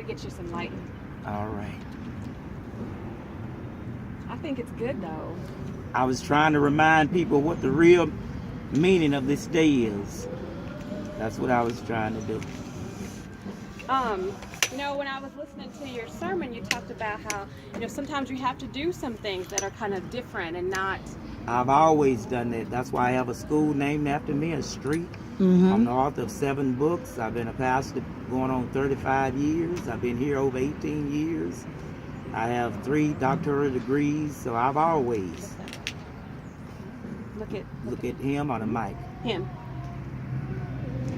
me get you some light. All right. I think it's good though. I was trying to remind people what the real meaning of this day is. That's what I was trying to do. When I was listening to your sermon, you talked about how, sometimes you have to do some things that are kind of different and not. I've always done that. That's why I have a school named after me, a street. I'm the author of 7 books. I've been a pastor going on 35 years. I've been here over 18 years. I have 3 doctoral degrees, so I've always. Look at him on the mic. Him.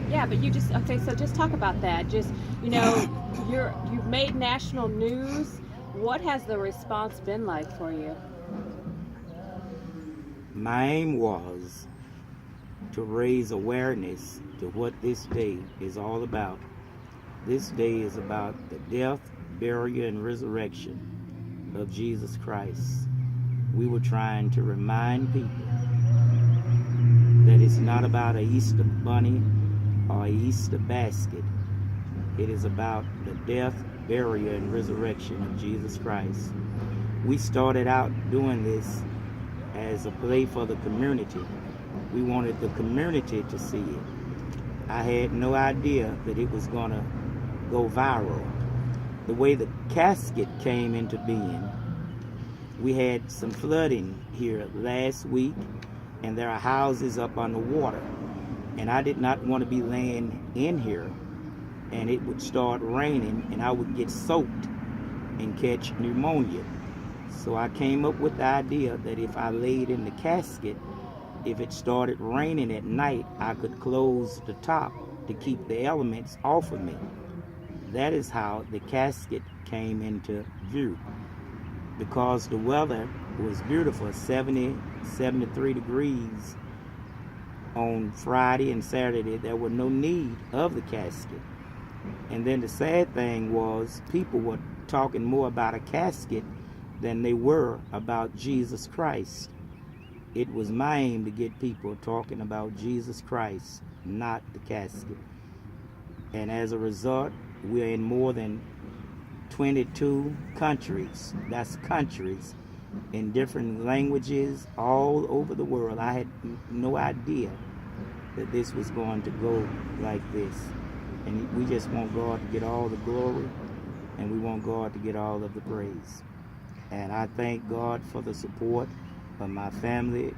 Yeah, but so just talk about that. Just, you've made national news. What has the response been like for you? My aim was to raise awareness to what this day is all about. This day is about the death, burial, and resurrection of Jesus Christ. We were trying to remind people that it's not about an Easter bunny or an Easter basket. It is about the death, burial, and resurrection of Jesus Christ. We started out doing this as a play for the community. We wanted the community to see it. I had no idea that it was going to go viral. The way the casket came into being, we had some flooding here last week, and there are houses up on the water. And I did not want to be laying in here, and it would start raining, and I would get soaked and catch pneumonia. So I came up with the idea that if I laid in the casket, if it started raining at night, I could close the top to keep the elements off of me. That is how the casket came into view. Because the weather was beautiful, 70, 73 degrees on Friday and Saturday, there was no need of the casket. And then the sad thing was people were talking more about a casket than they were about Jesus Christ. It was my aim to get people talking about Jesus Christ, not the casket. And as a result, we're in more than 22 countries. That's countries in different languages all over the world. I had no idea that this was going to go like this. And we just want God to get all the glory, and we want God to get all of the praise. And I thank God for the support of my family,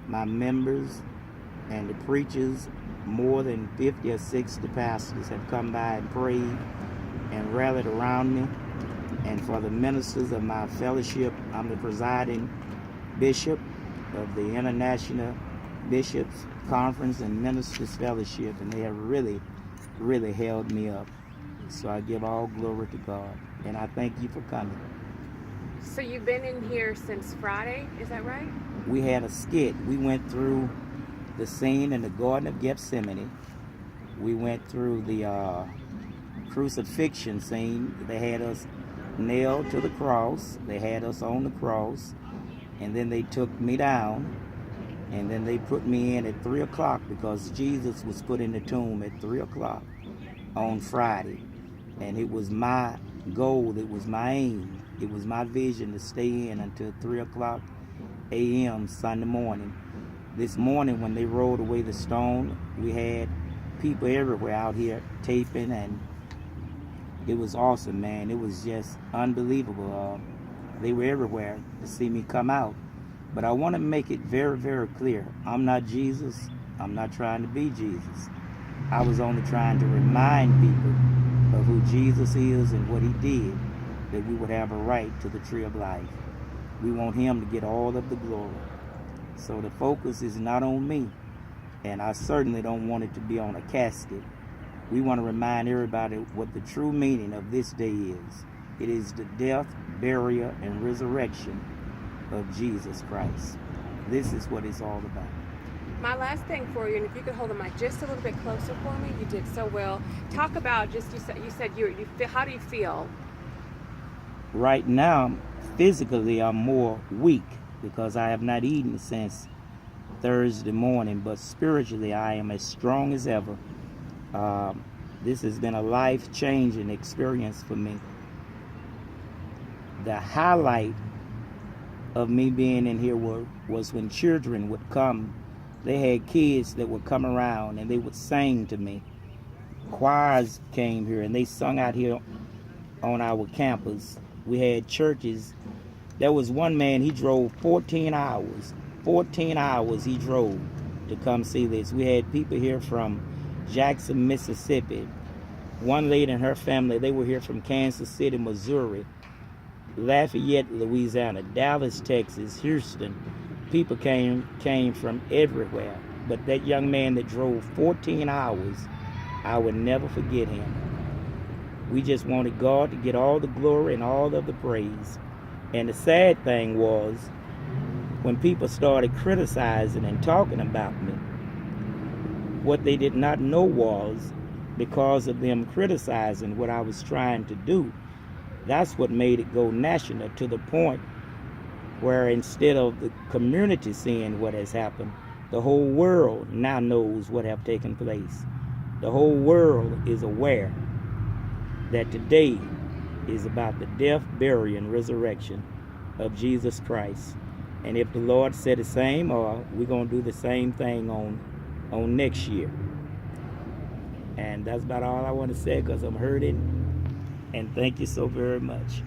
my members, and the preachers. More than 50 or 60 pastors have come by and prayed and rallied around me. And for the ministers of my fellowship, I'm the presiding bishop of the International Bishops Conference and Ministers Fellowship, and they have really held me up. So I give all glory to God, and I thank you for coming. So you've been in here since Friday, is that right? We had a skit. We went through the scene in the Garden of Gethsemane. We went through the crucifixion scene. They had us nailed to the cross. They had us on the cross, and then they took me down, and then they put me in at 3 o'clock because Jesus was put in the tomb at 3 o'clock on Friday. And it was my goal, it was my aim, it was my vision to stay in until 3 o'clock a.m. Sunday morning. This morning when they rolled away the stone, we had people everywhere out here taping, and it was awesome, man. It was just unbelievable. They were everywhere to see me come out. But I want to make it very, very clear. I'm not Jesus. I'm not trying to be Jesus. I was only trying to remind people of who Jesus is and what he did, that we would have a right to the tree of life. We want him to get all of the glory. So the focus is not on me, and I certainly don't want it to be on a casket. We want to remind everybody what the true meaning of this day is. It is the death, burial, and resurrection of Jesus Christ. This is what it's all about. My last thing for you, and if you could hold the mic just a little bit closer for me, you did so well. Talk about you said you feel, how do you feel? Right now, physically, I'm more weak because I have not eaten since Thursday morning, but spiritually, I am as strong as ever. This has been a life-changing experience for me. The highlight of me being in here was when children would come. They had kids that would come around and they would sing to me. Choirs came here and they sung out here on our campus. We had churches. There was one man, he drove 14 hours. 14 hours he drove to come see this. We had people here from Jackson, Mississippi. One lady and her family, they were here from Kansas City, Missouri, Lafayette, Louisiana, Dallas, Texas, Houston. People came from everywhere. But that young man that drove 14 hours, I would never forget him. We just wanted God to get all the glory and all of the praise. And the sad thing was, when people started criticizing and talking about me, what they did not know was, because of them criticizing what I was trying to do, that's what made it go national, to the point where instead of the community seeing what has happened, the whole world now knows what have taken place. The whole world is aware that today is about the death, burial, and resurrection of Jesus Christ. And if the Lord said the same, or we're going to do the same thing on next year. And that's about all I want to say, because I'm hurting. And thank you so very much.